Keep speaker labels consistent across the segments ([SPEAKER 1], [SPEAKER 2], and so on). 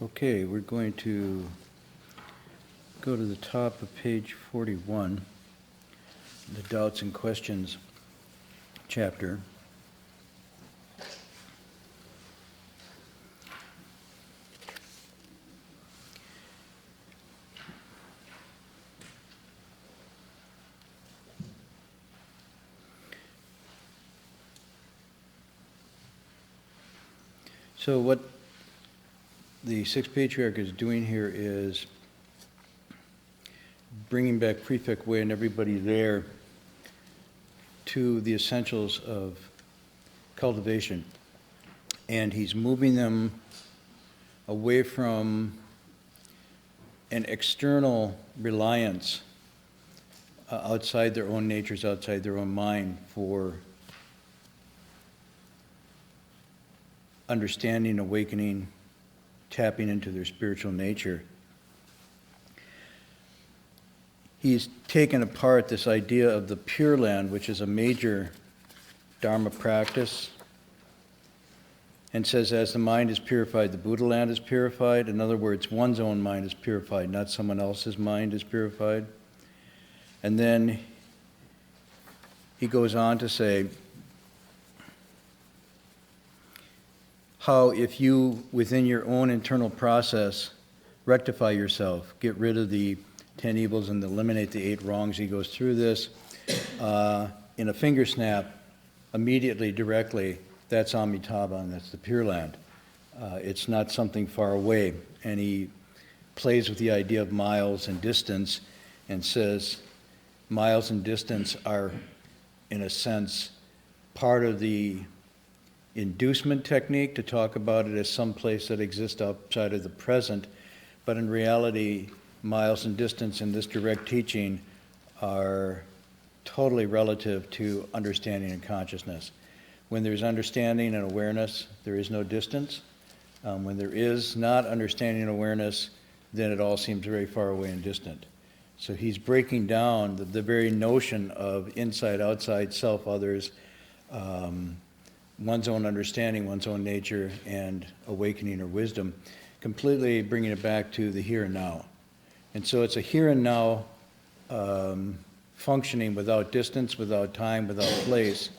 [SPEAKER 1] Okay, we're going to go to the top of page 41, the Doubts and Questions chapter. So what the Sixth Patriarch is doing here is bringing back Prefect Hui and everybody there to the essentials of cultivation. And he's moving them away from an external reliance outside their own natures, outside their own mind for understanding, awakening, tapping into their spiritual nature. He's taken apart this idea of the Pure Land, which is a major Dharma practice, and says as the mind is purified, the Buddha land is purified. In other words, one's own mind is purified, not someone else's mind is purified. And then he goes on to say how if you, within your own internal process, rectify yourself, get rid of the 10 evils and eliminate the 8 wrongs. He goes through this in a finger snap, immediately, directly. That's Amitabha, and that's the Pure Land. It's not something far away. And he plays with the idea of miles and distance and says miles and distance are, in a sense, part of the inducement technique to talk about it as some place that exists outside of the present, but in reality, miles and distance in this direct teaching are totally relative to understanding and consciousness. When there's understanding and awareness, there is no distance. When there is not understanding and awareness, then it all seems very far away and distant. So he's breaking down the very notion of inside, outside, self, others, one's own understanding, one's own nature, and awakening or wisdom, completely bringing it back to the here and now. And so it's a here and now functioning without distance, without time, without place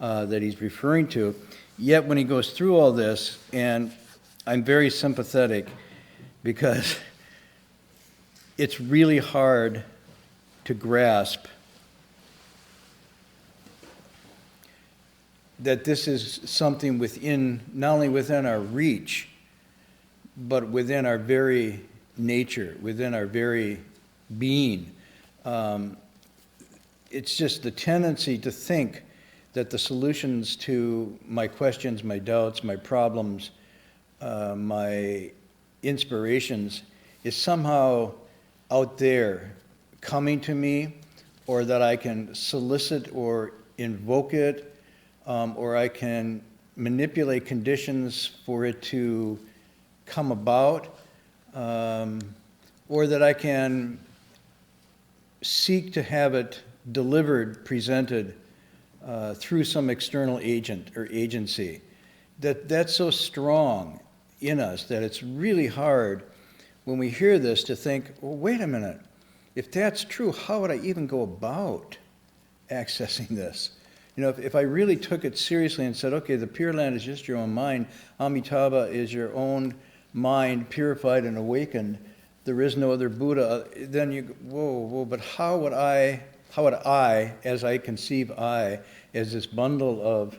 [SPEAKER 1] that he's referring to. Yet when he goes through all this, and I'm very sympathetic because it's really hard to grasp that this is something within, not only within our reach, but within our very nature, within our very being. It's just the tendency to think that the solutions to my questions, my doubts, my problems, my inspirations is somehow out there coming to me, or that I can solicit or invoke it, or I can manipulate conditions for it to come about, or that I can seek to have it delivered, presented through some external agent or agency. That's so strong in us that it's really hard when we hear this to think, well, wait a minute, if that's true, how would I even go about accessing this? You know, if I really took it seriously and said, okay, the Pure Land is just your own mind, Amitabha is your own mind purified and awakened, there is no other Buddha, then you go, whoa, but how would I, as I conceive I, as this bundle of,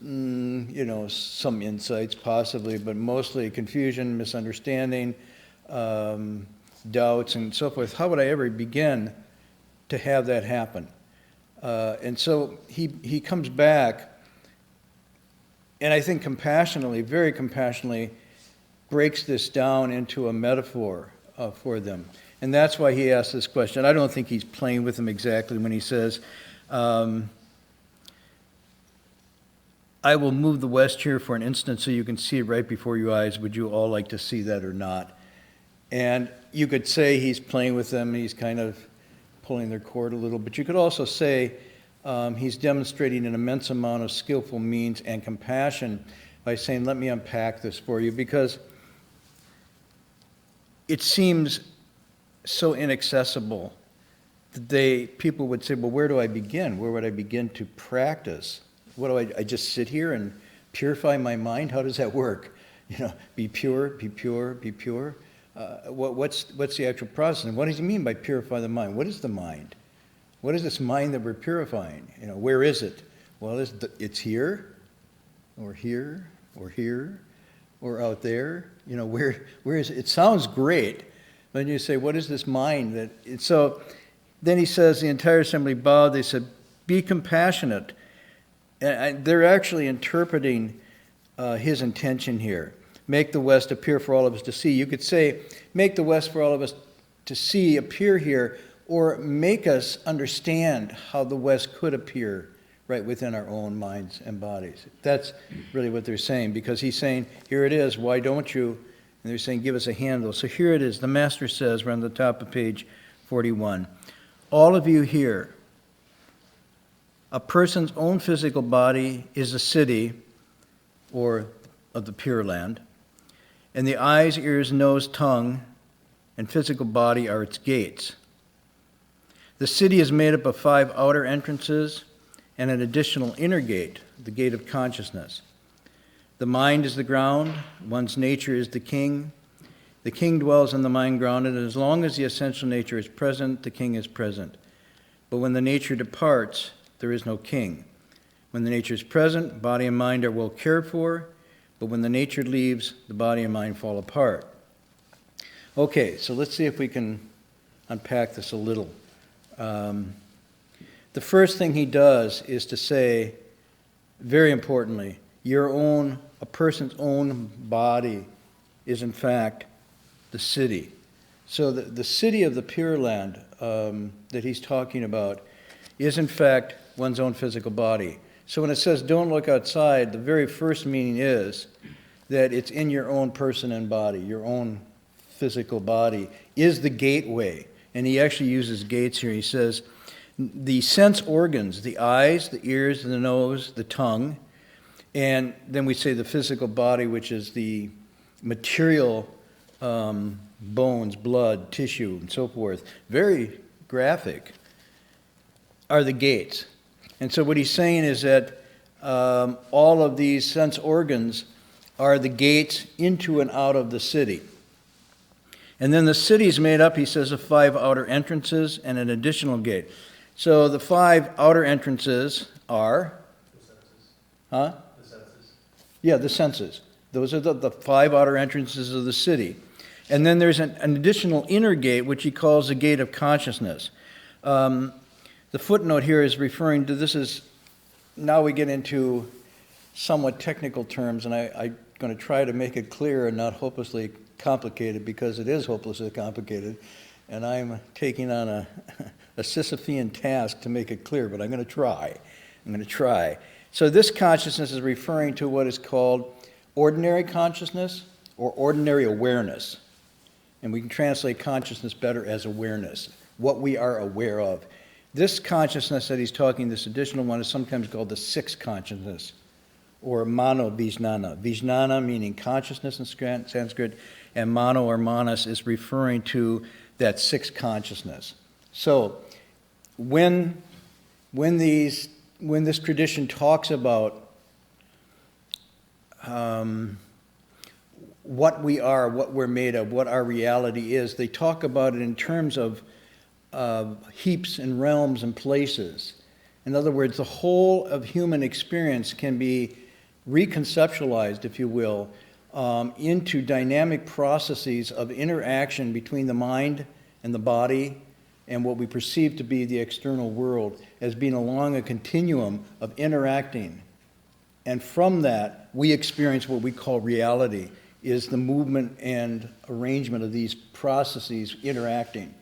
[SPEAKER 1] some insights possibly, but mostly confusion, misunderstanding, doubts, and so forth, how would I ever begin to have that happen? And so he comes back, and I think compassionately, very compassionately, breaks this down into a metaphor for them. And that's why he asks this question. I don't think he's playing with them exactly when he says, I will move the west here for an instant so you can see it right before your eyes. Would you all like to see that or not? And you could say he's playing with them, he's kind of pulling their cord a little, but you could also say he's demonstrating an immense amount of skillful means and compassion by saying, let me unpack this for you, because it seems so inaccessible that people would say, well, where do I begin? Where would I begin to practice? What do I just sit here and purify my mind? How does that work? Be pure, be pure, be pure. What's the actual process? And what does he mean by purify the mind? What is the mind? What is this mind that we're purifying? Where is it? Well, it's here, or here, or here, or out there. Where is it? It sounds great, but you say, what is this mind? So then he says, the entire assembly bowed. They said, be compassionate. And they're actually interpreting his intention here. Make the West appear for all of us to see. You could say, make the West for all of us to see appear here, or make us understand how the West could appear right within our own minds and bodies. That's really what they're saying, because he's saying, here it is, why don't you? And they're saying, give us a handle. So here it is. The Master says, we're on the top of page 41. All of you here, a person's own physical body is a city, or of the Pure Land, and the eyes, ears, nose, tongue, and physical body are its gates. The city is made up of 5 outer entrances and an additional inner gate, the gate of consciousness. The mind is the ground, one's nature is the king. The king dwells in the mind grounded, and as long as the essential nature is present, the king is present. But when the nature departs, there is no king. When the nature is present, body and mind are well cared for, but when the nature leaves, the body and mind fall apart. Okay, so let's see if we can unpack this a little. The first thing he does is to say, very importantly, a person's own body is in fact the city. So the city of the Pure Land that he's talking about is in fact one's own physical body. So when it says don't look outside, the very first meaning is that it's in your own person and body. Your own physical body is the gateway. And he actually uses gates here. He says the sense organs, the eyes, the ears, the nose, the tongue, and then we say the physical body, which is the material bones, blood, tissue, and so forth. Very graphic, are the gates. And so what he's saying is that all of these sense organs are the gates into and out of the city. And then the city is made up, he says, of 5 outer entrances and an additional gate. So the 5 outer entrances are? The senses. Huh? The senses. Yeah, the senses. Those are the 5 outer entrances of the city. And then there's an additional inner gate, which he calls the gate of consciousness. The footnote here is referring to, now we get into somewhat technical terms, and I'm going to try to make it clear and not hopelessly complicated, because it is hopelessly complicated, and I'm taking on a Sisyphean task to make it clear, but I'm going to try. So this consciousness is referring to what is called ordinary consciousness or ordinary awareness. And we can translate consciousness better as awareness, what we are aware of. This consciousness that he's talking, this additional one, is sometimes called the sixth consciousness, or mano vijnana. Vijnana meaning consciousness in Sanskrit, and mano or manas is referring to that sixth consciousness. So when this tradition talks about what we are, what we're made of, what our reality is, they talk about it in terms of heaps and realms and places. In other words, the whole of human experience can be reconceptualized, if you will, into dynamic processes of interaction between the mind and the body and what we perceive to be the external world as being along a continuum of interacting. And from that, we experience what we call reality, is the movement and arrangement of these processes interacting.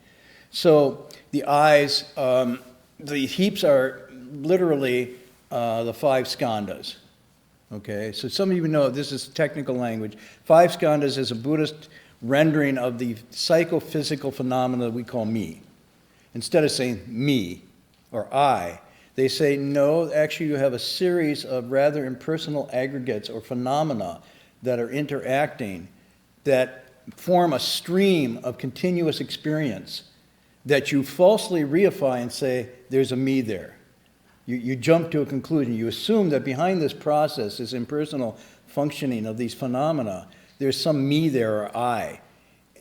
[SPEAKER 1] So the eyes, the heaps are literally the 5 skandhas. Okay, so some of you know this is technical language. 5 skandhas is a Buddhist rendering of the psychophysical phenomena that we call me. Instead of saying me or I, they say no, actually you have a series of rather impersonal aggregates or phenomena that are interacting that form a stream of continuous experience that you falsely reify and say, there's a me there. You jump to a conclusion. You assume that behind this process, this impersonal functioning of these phenomena, there's some me there or I.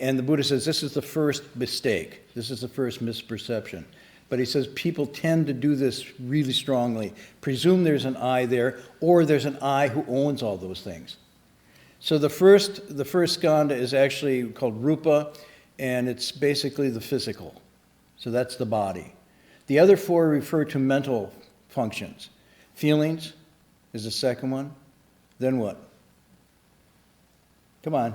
[SPEAKER 1] And the Buddha says this is the first mistake. This is the first misperception. But he says people tend to do this really strongly. Presume there's an I there, or there's an I who owns all those things. So the first skandha is actually called rupa, and it's basically the physical. So that's the body. The other four refer to mental functions. Feelings is the second one. Then what? Come on.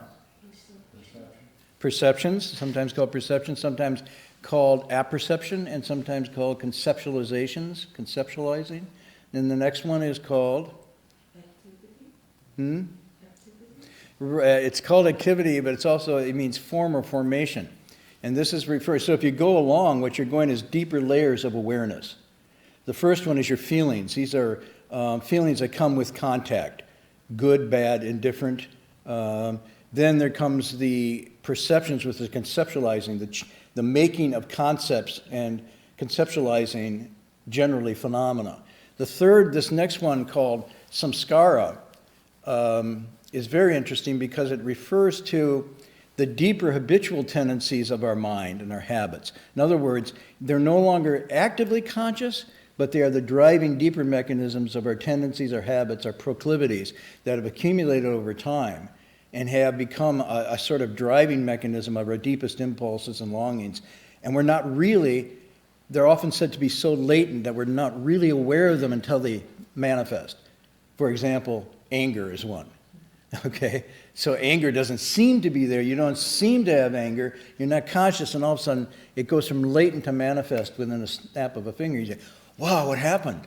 [SPEAKER 1] Perceptions, sometimes called perception, sometimes called apperception, and sometimes called conceptualizations, conceptualizing. Then the next one is called? Activity. It's called activity, but it means form or formation. And this is so if you go along, what you're going is deeper layers of awareness. The first one is your feelings. These are feelings that come with contact, good, bad, indifferent. Then there comes the perceptions, which is conceptualizing, the making of concepts and conceptualizing generally phenomena. The third, this next one called samskara, is very interesting because it refers to the deeper habitual tendencies of our mind and our habits. In other words, they're no longer actively conscious, but they are the driving deeper mechanisms of our tendencies, our habits, our proclivities that have accumulated over time and have become a sort of driving mechanism of our deepest impulses and longings. And we're not really, they're often said to be so latent that we're not really aware of them until they manifest. For example, anger is one. Okay? So anger doesn't seem to be there. You don't seem to have anger. You're not conscious, and all of a sudden it goes from latent to manifest within a snap of a finger. You say, wow, what happened?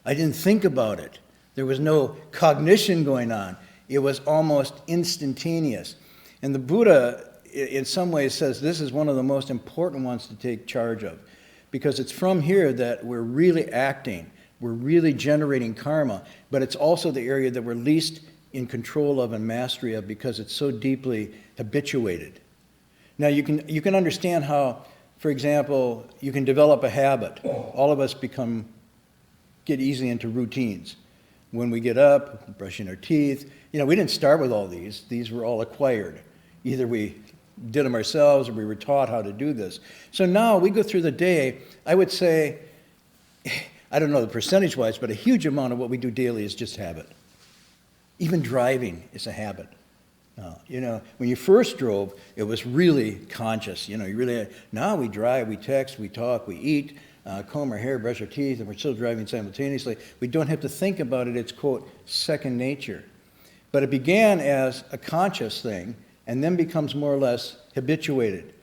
[SPEAKER 1] I didn't think about it. There was no cognition going on. It was almost instantaneous. And the Buddha, in some ways, says this is one of the most important ones to take charge of, because it's from here that we're really acting. We're really generating karma, but it's also the area that we're least in control of and mastery of because it's so deeply habituated. Now you can understand how, for example, you can develop a habit. All of us get easily into routines. When we get up, brushing our teeth, we didn't start with all these. These were all acquired. Either we did them ourselves or we were taught how to do this. So now we go through the day, I would say, I don't know the percentage-wise, but a huge amount of what we do daily is just habit. Even driving is a habit. When you first drove, it was really conscious. Now we drive, we text, we talk, we eat, comb our hair, brush our teeth, and we're still driving simultaneously. We don't have to think about it. It's, quote, second nature. But it began as a conscious thing and then becomes more or less habituated.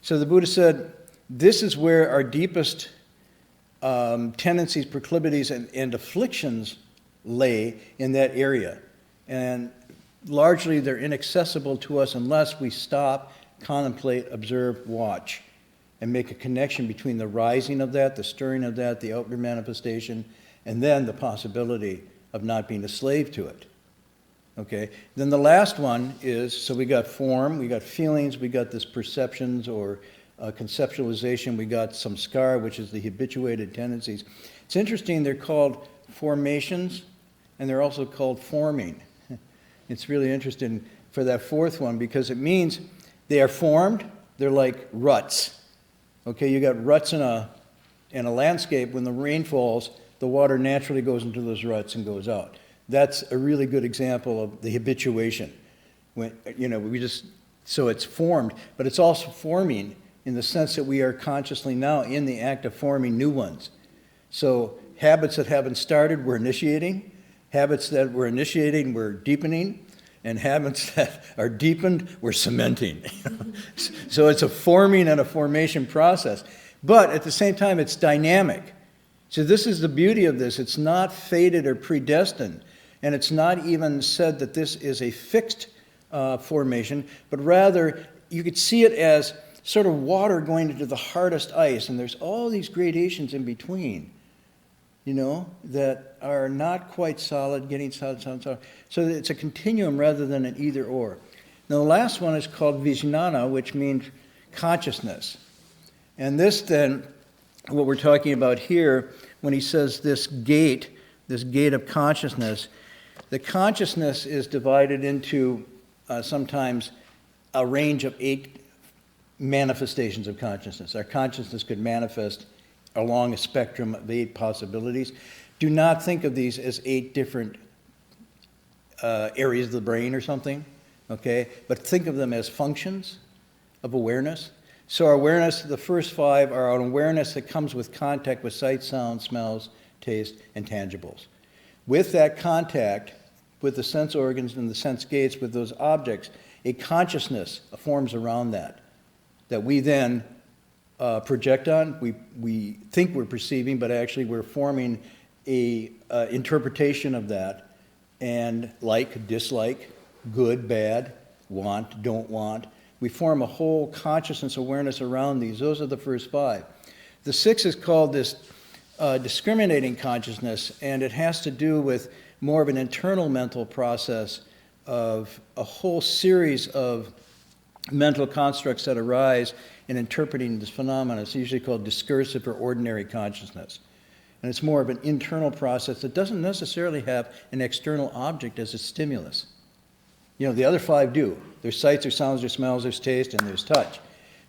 [SPEAKER 1] So the Buddha said, this is where our deepest tendencies, proclivities, and afflictions lay in that area. And largely they're inaccessible to us unless we stop, contemplate, observe, watch, and make a connection between the rising of that, the stirring of that, the outward manifestation, and then the possibility of not being a slave to it. Okay? Then the last one is, so we got form, we got feelings, we got this perceptions or conceptualization, we got samskara, which is the habituated tendencies. It's interesting, they're called formations, and they're also called forming. It's really interesting for that fourth one because it means they are formed, they're like ruts. Okay, you got ruts in a landscape. When the rain falls, the water naturally goes into those ruts and goes out. That's a really good example of the habituation. So it's formed, but it's also forming in the sense that we are consciously now in the act of forming new ones. So habits that haven't started, we're initiating. Habits that we're initiating, we're deepening. And habits that are deepened, we're cementing. So it's a forming and a formation process. But at the same time, it's dynamic. So this is the beauty of this. It's not fated or predestined. And it's not even said that this is a fixed formation, but rather you could see it as sort of water going into the hardest ice. And there's all these gradations in between, that are not quite solid, getting solid. So it's a continuum rather than an either or. Now, the last one is called Vijnana, which means consciousness. And this then, what we're talking about here, when he says this gate of consciousness, the consciousness is divided into sometimes a range of 8 manifestations of consciousness. Our consciousness could manifest along a spectrum of 8 possibilities. Do not think of these as 8 different areas of the brain or something, okay? But think of them as functions of awareness. So our awareness, the first 5 are an awareness that comes with contact with sight, sound, smells, taste, and tangibles. With that contact, with the sense organs and the sense gates, with those objects, a consciousness forms around that we then project on. We think we're perceiving, but actually we're forming a interpretation of that, and like, dislike, good, bad, want, don't want. We form a whole consciousness awareness around these. Those are the first 5. The 6th is called this discriminating consciousness, and it has to do with more of an internal mental process of a whole series of mental constructs that arise in interpreting this phenomenon. It's usually called discursive or ordinary consciousness. And it's more of an internal process that doesn't necessarily have an external object as a stimulus. You know, the other 5 do. There's sights, there's sounds, there's smells, there's taste, and there's touch.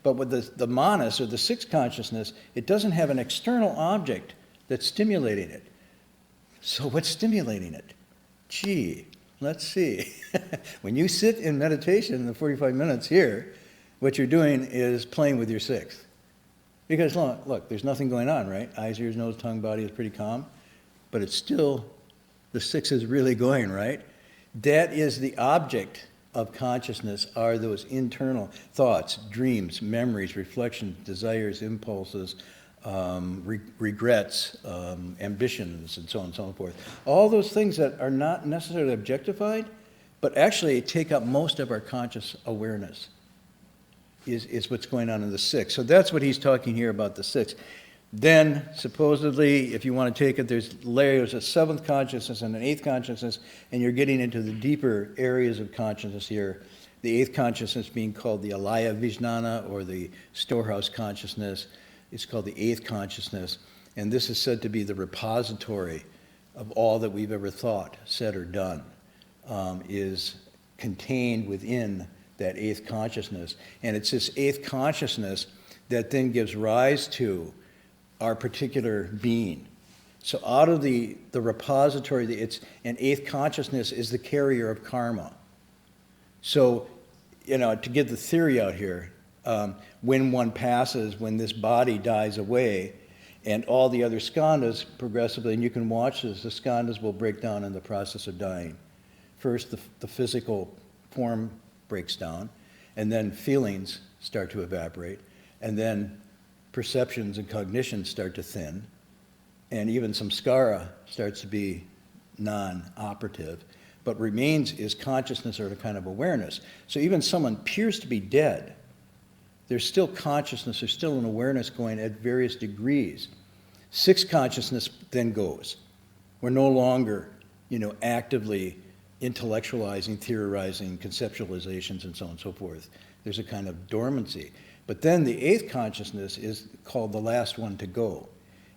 [SPEAKER 1] But with the manas, or the 6th consciousness, it doesn't have an external object that's stimulating it. So what's stimulating it? Gee, let's see. When you sit in meditation in the 45 minutes here, what you're doing is playing with your 6th. Because look, there's nothing going on, right? Eyes, ears, nose, tongue, body is pretty calm. But it's still, the 6th is really going, right? That is the object of consciousness, are those internal thoughts, dreams, memories, reflections, desires, impulses, regrets, ambitions, and so on and so forth. All those things that are not necessarily objectified, but actually take up most of our conscious awareness is what's going on in the 6th. So that's what he's talking here about the 6th. Then, supposedly, if you want to take it, there's layers of 7th consciousness and an 8th consciousness, and you're getting into the deeper areas of consciousness here. The 8th consciousness being called the alaya vijnana, or the storehouse consciousness. It's called the 8th consciousness, and this is said to be the repository of all that we've ever thought, said, or done, is contained within that 8th consciousness. And it's this 8th consciousness that then gives rise to our particular being. So out of the repository, it's an 8th consciousness is the carrier of karma. So, you know, to get the theory out here, when one passes, when this body dies away, and all the other skandhas progressively, and you can watch this, the skandhas will break down in the process of dying. First, the physical form breaks down, and then feelings start to evaporate, and then perceptions and cognitions start to thin, and even samskara starts to be non-operative, but remains is consciousness or a kind of awareness. So even someone appears to be dead, there's still consciousness, there's still an awareness going at various degrees. 6th consciousness then goes. We're no longer, actively intellectualizing, theorizing, conceptualizations, and so on and so forth. There's a kind of dormancy. But then the 8th consciousness is called the last one to go.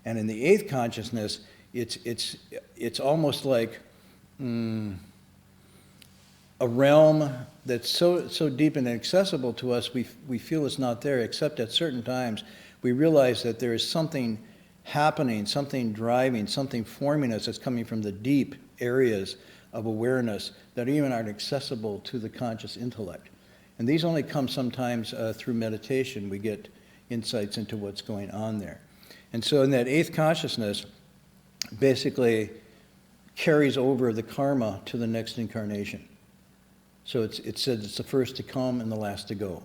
[SPEAKER 1] And in the 8th consciousness, it's almost like a realm that's so deep and inaccessible to us, we feel it's not there, except at certain times we realize that there is something happening, something driving, something forming us that's coming from the deep areas of awareness that even aren't accessible to the conscious intellect. And these only come sometimes through meditation. We get insights into what's going on there. And so in that 8th consciousness, basically carries over the karma to the next incarnation. So it said it's the first to come and the last to go.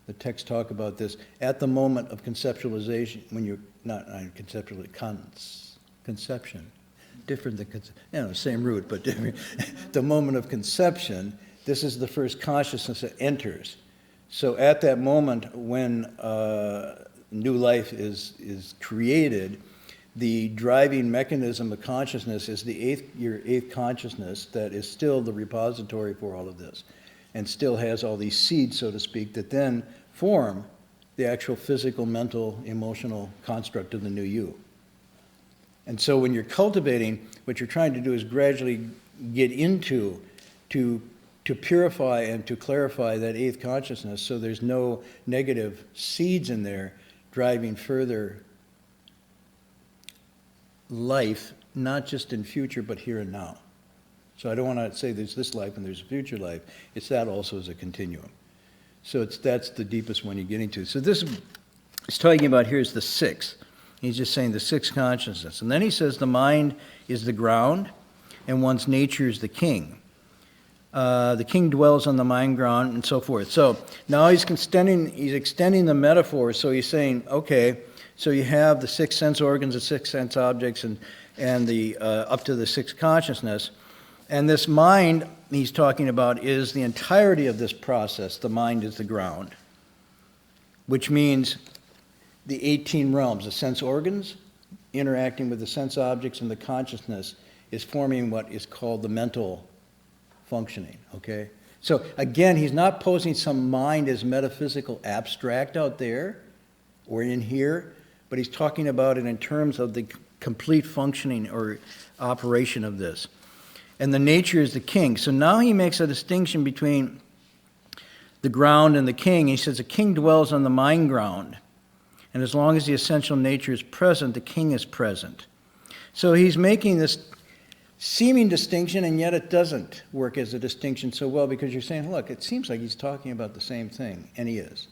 [SPEAKER 1] The texts talk about this at the moment of conceptualization, when you're not conceptually, conception, different than, same root, but different. The moment of conception, this is the first consciousness that enters. So at that moment when new life is created, the driving mechanism of consciousness is your 8th consciousness that is still the repository for all of this. and still has all these seeds, so to speak, that then form the actual physical, mental, emotional construct of the new you. And so when you're cultivating, what you're trying to do is gradually get into, to purify and to clarify that eighth consciousness so there's no negative seeds in there driving further life, not just in future, but here and now. So I don't want to say there's this life and there's a future life. It's that also as a continuum. So that's the deepest one you get into. So this he's talking about here is the sixth. He's just saying the sixth consciousness. And then he says the mind is the ground and one's nature is the king. The king dwells on the mind ground and so forth. So now he's extending the metaphor. So he's saying, okay, so you have the six sense organs, the six sense objects, and the up to the sixth consciousness. And this mind he's talking about is the entirety of this process. The mind is the ground, which means the 18 realms, the sense organs interacting with the sense objects and the consciousness is forming what is called the mental functioning, okay? So again, he's not posing some mind as metaphysical abstract out there or in here, but he's talking about it in terms of the complete functioning or operation of this. And the nature is the king. So now he makes a distinction between the ground and the king. He says the king dwells on the mind ground. And as long as the essential nature is present, the king is present. So he's making this seeming distinction, and yet it doesn't work as a distinction so well because you're saying, look, it seems like he's talking about the same thing, and he is.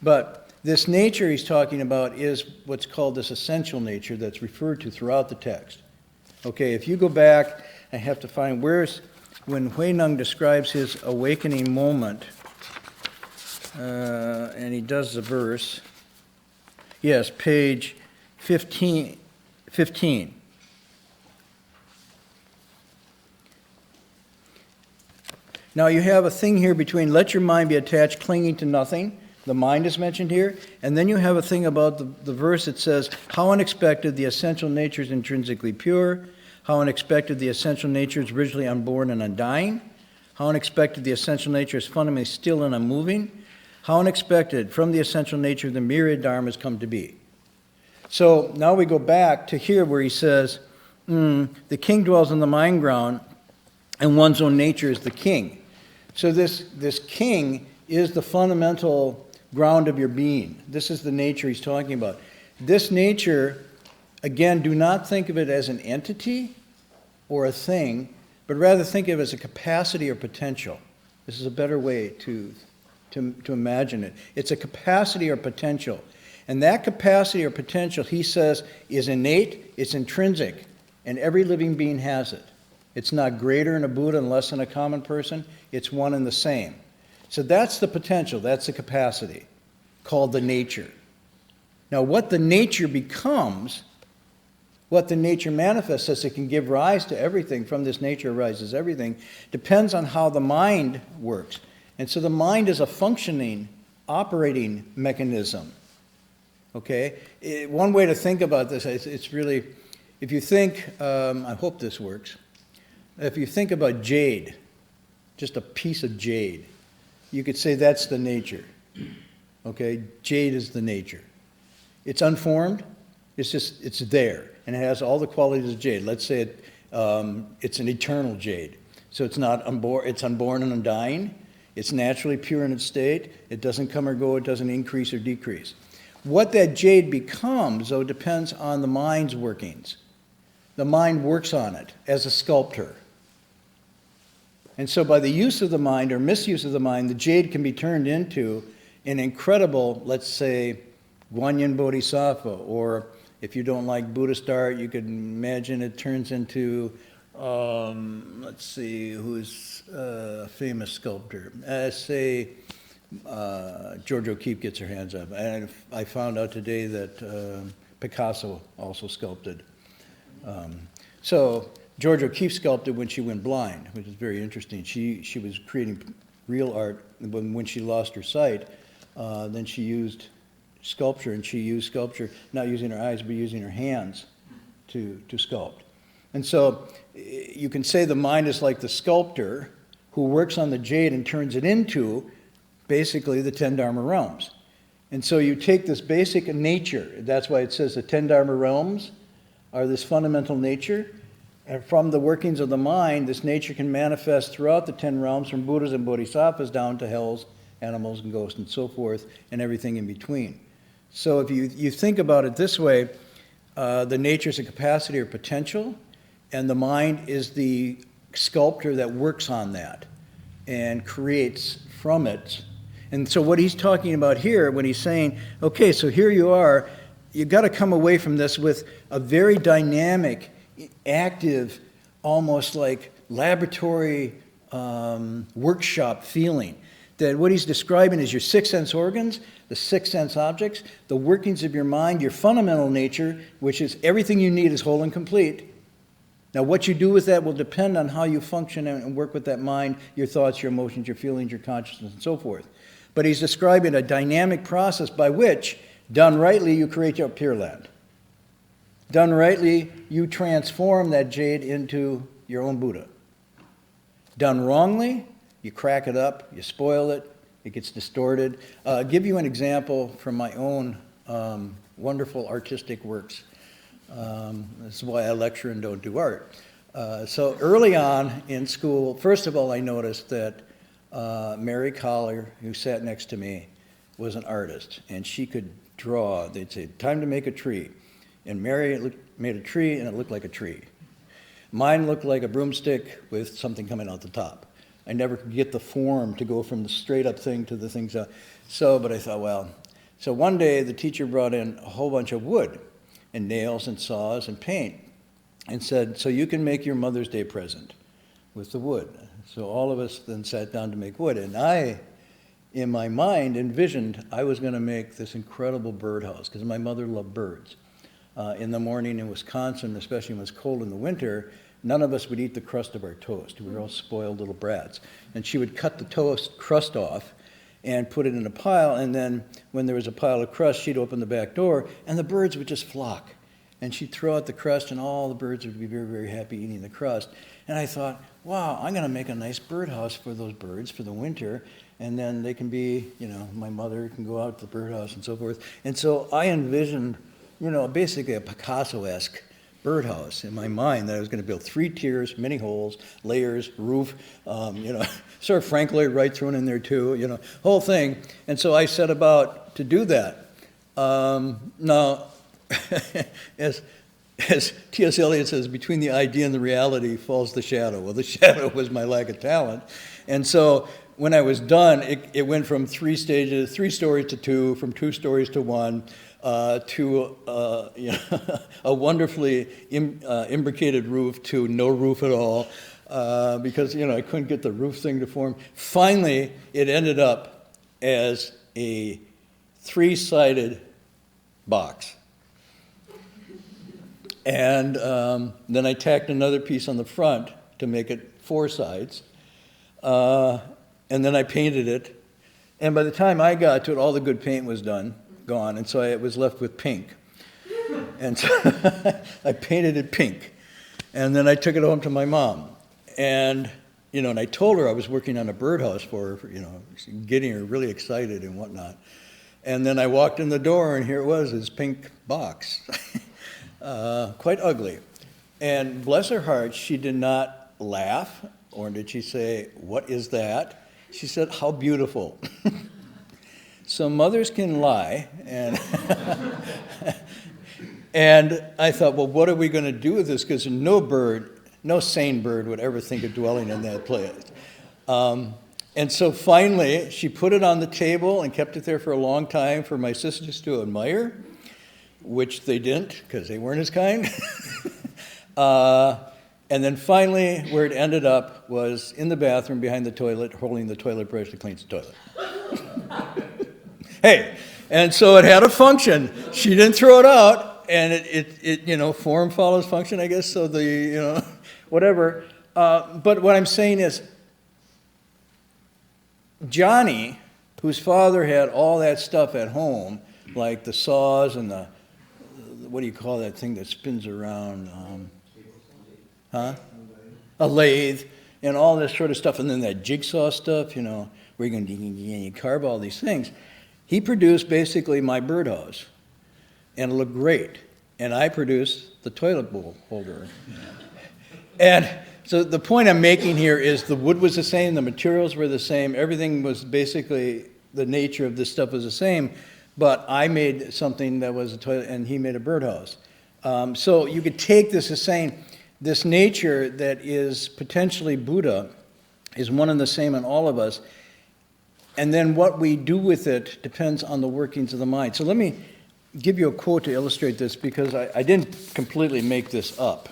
[SPEAKER 1] But this nature he's talking about is what's called this essential nature that's referred to throughout the text. Okay, if you go back, I have to find when Hui Neng describes his awakening moment, and he does the verse. Yes, page 15. Now you have a thing here between let your mind be attached, clinging to nothing. The mind is mentioned here. And then you have a thing about the verse that says, how unexpected the essential nature is intrinsically pure. How unexpected the essential nature is originally unborn and undying. How unexpected the essential nature is fundamentally still and unmoving. How unexpected from the essential nature the myriad dharmas come to be. So now we go back to here where he says, the king dwells on the mind ground and one's own nature is the king. So this king is the fundamental ground of your being. This is the nature he's talking about. This nature, again, do not think of it as an entity or a thing, but rather think of it as a capacity or potential. This is a better way to imagine it. It's a capacity or potential. And that capacity or potential, he says, is innate, it's intrinsic, and every living being has it. It's not greater in a Buddha and less than a common person. It's one and the same. So that's the potential, that's the capacity, called the nature. Now what the nature becomes, what the nature manifests as it can give rise to everything, from this nature arises everything, depends on how the mind works. And so the mind is a functioning, operating mechanism. Okay? One way to think about this, it's really, if you think, I hope this works, if you think about jade, just a piece of jade, you could say that's the nature. Okay? Jade is the nature. It's unformed, it's there, and it has all the qualities of jade. Let's say it's an eternal jade. So it's unborn and undying. It's naturally pure in its state. It doesn't come or go. It doesn't increase or decrease. What that jade becomes, though, depends on the mind's workings. The mind works on it as a sculptor. And so by the use of the mind or misuse of the mind, the jade can be turned into an incredible, let's say, Guanyin Bodhisattva. Or if you don't like Buddhist art, you could imagine it turns into, let's see, who's a famous sculptor? Say George O'Keeffe gets her hands up. And I found out today that Picasso also sculpted. So George O'Keeffe sculpted when she went blind, which is very interesting. She was creating real art. When she lost her sight, then she used sculpture, and she used sculpture not using her eyes but using her hands to sculpt. And so you can say the mind is like the sculptor who works on the jade and turns it into basically the 10 Dharma realms. And so you take this basic nature, that's why it says the 10 Dharma realms are this fundamental nature, and from the workings of the mind, this nature can manifest throughout the 10 realms, from Buddhas and Bodhisattvas down to hells, animals and ghosts and so forth, and everything in between. So if you think about it this way, the nature is a capacity or potential, and the mind is the sculptor that works on that and creates from it. And so what he's talking about here, when he's saying, okay, so here you are, you've got to come away from this with a very dynamic, active, almost like laboratory workshop feeling. That what he's describing is your six sense organs, the six sense objects, the workings of your mind, your fundamental nature, which is everything you need is whole and complete. Now what you do with that will depend on how you function and work with that mind, your thoughts, your emotions, your feelings, your consciousness, and so forth. But he's describing a dynamic process by which, done rightly, you create your Pure Land. Done rightly, you transform that jade into your own Buddha. Done wrongly, you crack it up, you spoil it, it gets distorted. I'll give you an example from my own wonderful artistic works. This is why I lecture and don't do art. So early on in school, first of all, I noticed that Mary Collier, who sat next to me, was an artist, and she could draw. They'd say, time to make a tree. And Mary made a tree, and it looked like a tree. Mine looked like a broomstick with something coming out the top. I never could get the form to go from the straight up thing to the things out. But I thought, well, so one day the teacher brought in a whole bunch of wood and nails and saws and paint and said, so you can make your Mother's Day present with the wood. So all of us then sat down to make wood. And I, in my mind, envisioned I was going to make this incredible birdhouse because my mother loved birds. In the morning in Wisconsin, especially when it was cold in the winter, none of us would eat the crust of our toast. We were all spoiled little brats. And she would cut the toast crust off and put it in a pile, and then when there was a pile of crust, she'd open the back door, and the birds would just flock. And she'd throw out the crust, and all the birds would be very, very happy eating the crust. And I thought, wow, I'm going to make a nice birdhouse for those birds for the winter, and then they can be, my mother can go out to the birdhouse and so forth. And so I envisioned, basically a Picasso-esque birdhouse in my mind that I was going to build 3 tiers, many holes, layers, roof, sort of Frank Lloyd Wright thrown in there too, whole thing. And so I set about to do that. Now, as T.S. Eliot says, between the idea and the reality falls the shadow. Well, the shadow was my lack of talent. And so when I was done, it went from 3 stories to 2, from 2 stories to 1, to a wonderfully imbricated roof to no roof at all, because I couldn't get the roof thing to form. Finally, it ended up as a 3-sided box. And then I tacked another piece on the front to make it 4 sides. And then I painted it. And by the time I got to it, all the good paint was gone. And so I was left with pink. And so I painted it pink. And then I took it home to my mom. And, and I told her I was working on a birdhouse for her, getting her really excited and whatnot. And then I walked in the door, and here it was, this pink box. Quite ugly. And bless her heart, she did not laugh, or did she say, what is that? She said, how beautiful. So mothers can lie, and and I thought, well, what are we going to do with this? Because no sane bird would ever think of dwelling in that place. And so finally, she put it on the table and kept it there for a long time for my sisters to admire, which they didn't, because they weren't as kind. And then finally, where it ended up was in the bathroom behind the toilet, holding the toilet brush to clean the toilet. Hey, and so it had a function. She didn't throw it out, and it form follows function, I guess, so whatever. But what I'm saying is, Johnny, whose father had all that stuff at home, like the saws and the, what do you call that thing that spins around? A lathe, and all this sort of stuff, and then that jigsaw stuff, where you're going to carve all these things. He produced basically my birdhouse, and it looked great. And I produced the toilet bowl holder. And so the point I'm making here is the wood was the same, the materials were the same, everything was basically, the nature of this stuff was the same, but I made something that was a toilet, and he made a birdhouse. So you could take this as saying, this nature that is potentially Buddha is one and the same in all of us, and then what we do with it depends on the workings of the mind. So let me give you a quote to illustrate this, because I didn't completely make this up.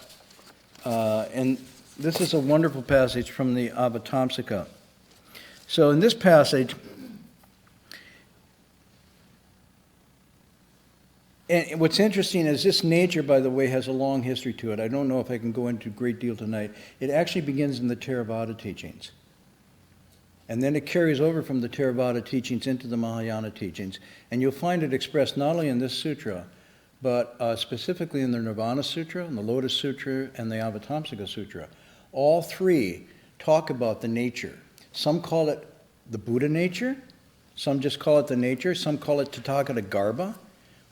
[SPEAKER 1] And this is a wonderful passage from the Avatamsaka. So in this passage, and what's interesting is this nature, by the way, has a long history to it. I don't know if I can go into a great deal tonight. It actually begins in the Theravada teachings. And then it carries over from the Theravada teachings into the Mahayana teachings. And you'll find it expressed not only in this sutra, but specifically in the Nirvana Sutra, and the Lotus Sutra, and the Avatamsaka Sutra. All three talk about the nature. Some call it the Buddha nature, some just call it the nature, some call it Tathagata Garbha,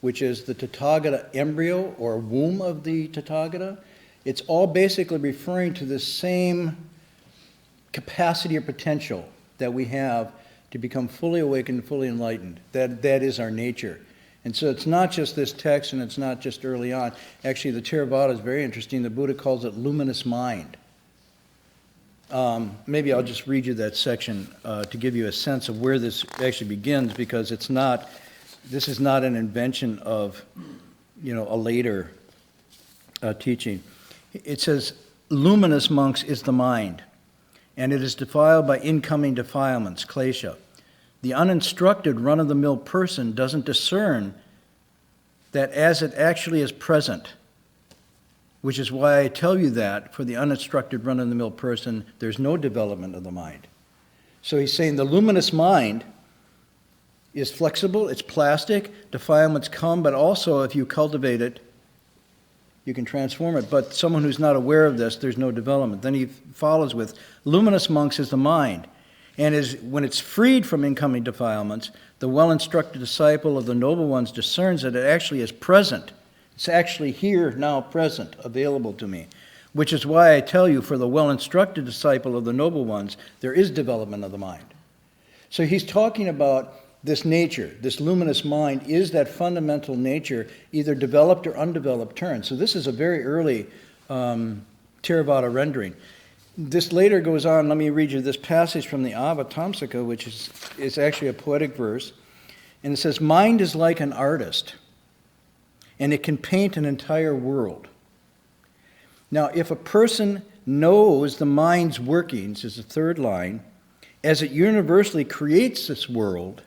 [SPEAKER 1] which is the Tathagata embryo or womb of the Tathagata. It's all basically referring to the same capacity or potential that we have to become fully awakened, fully enlightened. That is our nature. And so it's not just this text, and it's not just early on. Actually, the Theravada is very interesting. The Buddha calls it luminous mind. Maybe I'll just read you that section to give you a sense of where this actually begins, because this is not an invention of, a later teaching. It says, luminous, monks, is the mind, and it is defiled by incoming defilements, klesha. The uninstructed, run-of-the-mill person doesn't discern that as it actually is present, which is why I tell you that for the uninstructed, run-of-the-mill person, there's no development of the mind. So he's saying the luminous mind is flexible, it's plastic, defilements come, but also if you cultivate it, you can transform it. But someone who's not aware of this, there's no development. Then he follows with, luminous, monks, is the mind. And when it's freed from incoming defilements, the well-instructed disciple of the noble ones discerns that it actually is present. It's actually here, now present, available to me. Which is why I tell you, for the well-instructed disciple of the noble ones, there is development of the mind. So he's talking about this nature, this luminous mind, is that fundamental nature, either developed or undeveloped turn. So this is a very early Theravada rendering. This later goes on. Let me read you this passage from the Avatamsaka, which is actually a poetic verse. And it says, mind is like an artist, and it can paint an entire world. Now, if a person knows the mind's workings, is the third line, as it universally creates this world,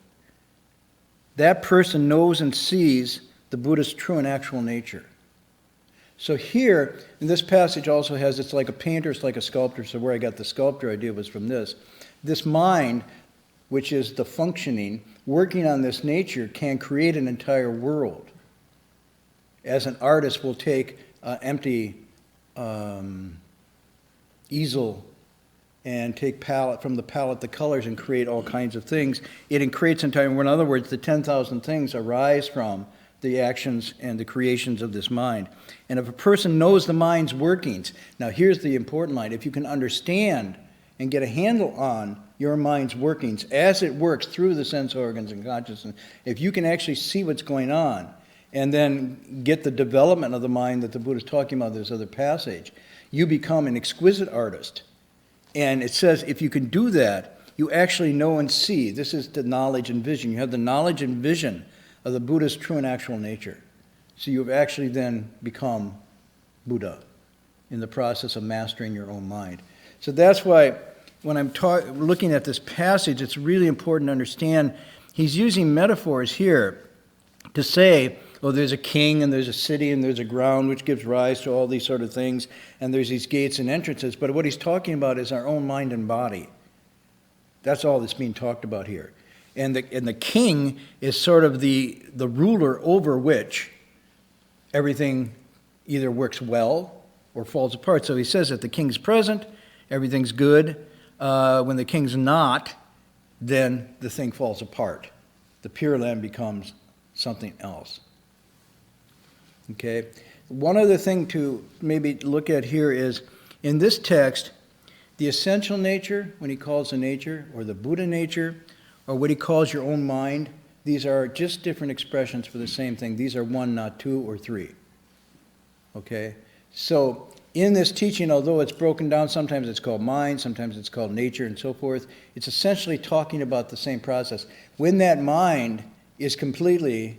[SPEAKER 1] that person knows and sees the Buddha's true and actual nature. So here, in this passage also has, it's like a painter, it's like a sculptor, so where I got the sculptor idea was from this. This mind, which is the functioning, working on this nature, can create an entire world. As an artist will take an empty easel and take from the palette the colors and create all kinds of things. It creates entire world. In other words, the 10,000 things arise from the actions and the creations of this mind. And if a person knows the mind's workings, now here's the important line, if you can understand and get a handle on your mind's workings as it works through the sense organs and consciousness, if you can actually see what's going on and then get the development of the mind that the Buddha is talking about in this other passage, you become an exquisite artist. And it says if you can do that, you actually know and see. This is the knowledge and vision. You have the knowledge and vision of the Buddha's true and actual nature. So you've actually then become Buddha in the process of mastering your own mind. So that's why when I'm looking at this passage, it's really important to understand he's using metaphors here to say, oh, there's a king and there's a city and there's a ground which gives rise to all these sort of things, and there's these gates and entrances. But what he's talking about is our own mind and body. That's all that's being talked about here. And the king is sort of the ruler over which everything either works well or falls apart. So he says that the king's present everything's good. When the king's not, then the thing falls apart. The Pure Land becomes something else. Okay? One other thing to maybe look at here is, in this text, the essential nature, when he calls the nature, or the Buddha nature, or what he calls your own mind, these are just different expressions for the same thing. These are one, not two or three. Okay? So, in this teaching, although it's broken down, sometimes it's called mind, sometimes it's called nature, and so forth, it's essentially talking about the same process. When that mind is completely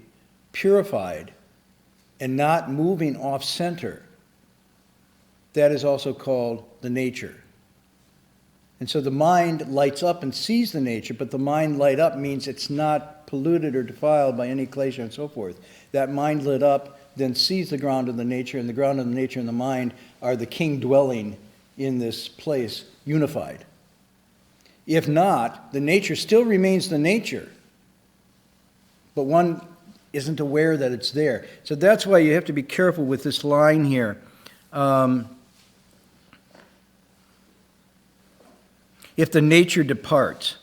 [SPEAKER 1] purified and not moving off center, that is also called the nature. And so the mind lights up and sees the nature, but the mind light up means it's not polluted or defiled by any klesha and so forth. That mind lit up then sees the ground of the nature, and the ground of the nature and the mind are the king dwelling in this place, unified. If not, the nature still remains the nature, but one isn't aware that it's there. So that's why you have to be careful with this line here. If the nature departs,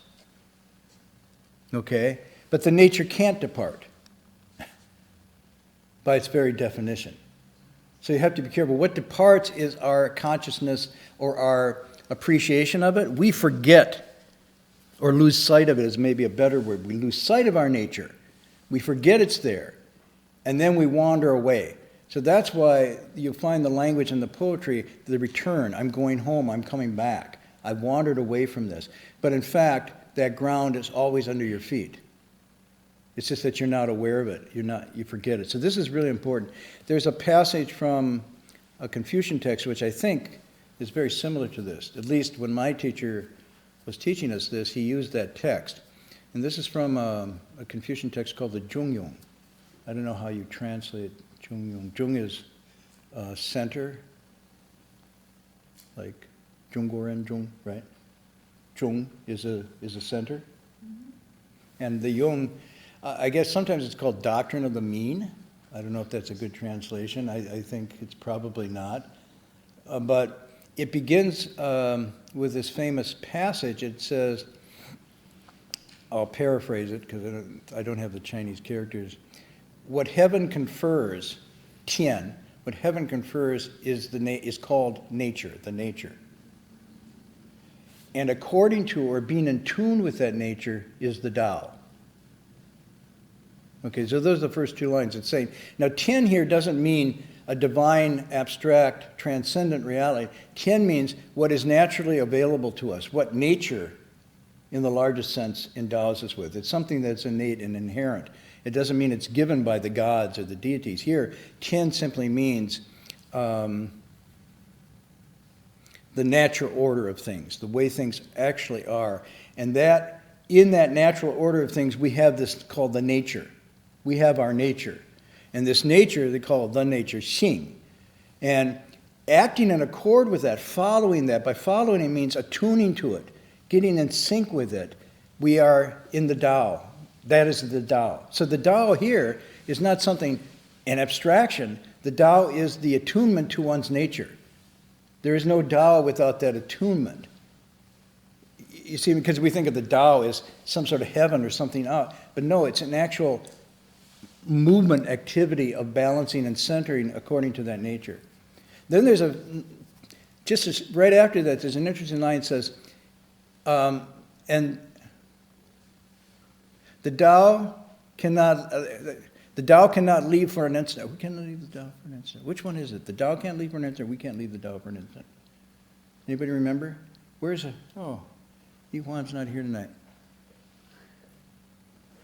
[SPEAKER 1] okay? But the nature can't depart by its very definition. So you have to be careful. What departs is our consciousness or our appreciation of it. We forget or lose sight of it is maybe a better word. We lose sight of our nature. We forget it's there. And then we wander away. So that's why you find the language in the poetry, the return. I'm going home. I'm coming back. I've wandered away from this. But in fact, that ground is always under your feet. It's just that you're not aware of it. You forget it. So this is really important. There's a passage from a Confucian text which I think is very similar to this. At least when my teacher was teaching us this, he used that text. And this is from a Confucian text called the Zhongyong. I don't know how you translate Zhongyong. Zhong is center, like Zhongguoren Zhong, right? Zhong is a center. Mm-hmm. And the Yong, I guess sometimes it's called doctrine of the mean. I don't know if that's a good translation. I think it's probably not. But it begins with this famous passage. It says, I'll paraphrase it because I don't have the Chinese characters. What heaven confers, tian, what heaven confers is called nature, the nature. And according to or being in tune with that nature is the Tao. Okay, so those are the first two lines it's saying. Now, tian here doesn't mean a divine, abstract, transcendent reality. Tian means what is naturally available to us, what nature, in the largest sense, endows us with. It's something that's innate and inherent. It doesn't mean it's given by the gods or the deities. Here, tian simply means the natural order of things, the way things actually are. And that, in that natural order of things, we have this called the nature. We have our nature. And this nature, they call it the nature, xing. And acting in accord with that, following that, by following it means attuning to it, getting in sync with it. We are in the Tao. That is the Tao. So the Tao here is not something, an abstraction. The Tao is the attunement to one's nature. There is no Tao without that attunement. You see, because we think of the Tao as some sort of heaven or something out. But no, it's an actual movement activity of balancing and centering according to that nature. Then there's right after that, there's an interesting line that says, and the Tao cannot leave for an instant. We cannot leave the Tao for an instant. Which one is it? The Tao can't leave for an instant. We can't leave the Tao for an instant. Anybody remember? Where's it? Oh, Yuan's not here tonight.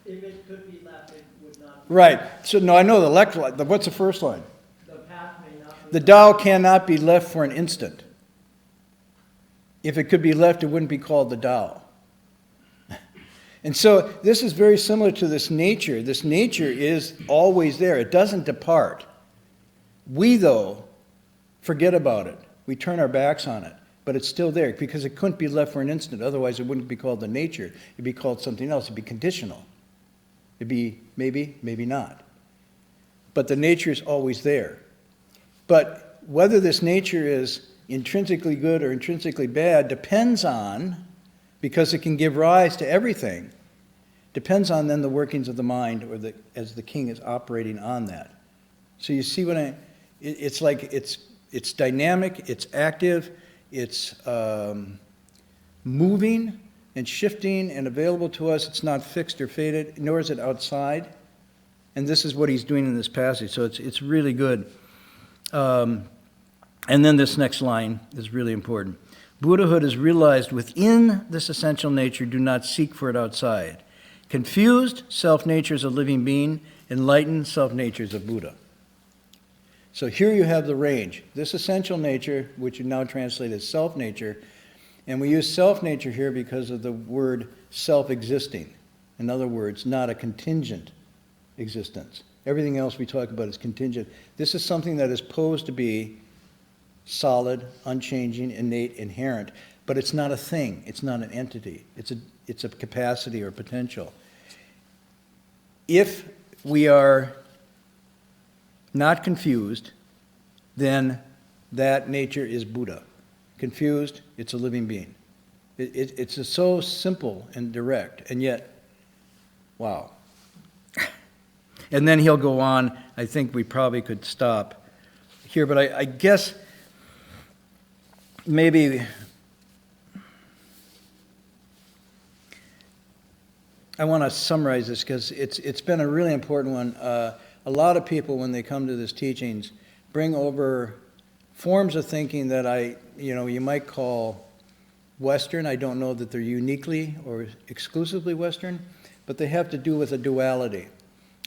[SPEAKER 2] If it could be left, it would not
[SPEAKER 1] be. Right. So, no, I know the lecture. What's the first line?
[SPEAKER 2] The path may not be.
[SPEAKER 1] The Tao cannot be left for an instant. If it could be left, it wouldn't be called the Tao. And so this is very similar to this nature. This nature is always there. It doesn't depart. We, though, forget about it. We turn our backs on it. But it's still there because it couldn't be left for an instant. Otherwise, it wouldn't be called the nature. It'd be called something else. It'd be conditional. It'd be maybe, maybe not. But the nature is always there. But whether this nature is intrinsically good or intrinsically bad depends on, because it can give rise to everything, depends on then the workings of the mind, or as the king is operating on that. So you see it's like it's dynamic, it's active, it's moving and shifting and available to us. It's not fixed or fated, nor is it outside. And this is what he's doing in this passage. So it's really good. And then this next line is really important. Buddhahood is realized within this essential nature. Do not seek for it outside. Confused, self-nature is a living being. Enlightened, self-nature is a Buddha. So here you have the range. This essential nature, which you now translate as self-nature, and we use self-nature here because of the word self-existing. In other words, not a contingent existence. Everything else we talk about is contingent. This is something that is posed to be solid, unchanging, innate, inherent, but it's not a thing. It's not an entity. It's a capacity or potential. If we are not confused, then that nature is Buddha. Confused, it's a living being. It's so simple and direct, and yet, wow. And then he'll go on. I think we probably could stop here, but I guess maybe I want to summarize this because it's been a really important one. A lot of people, when they come to these teachings, bring over forms of thinking that you might call Western. I don't know that they're uniquely or exclusively Western, but they have to do with a duality.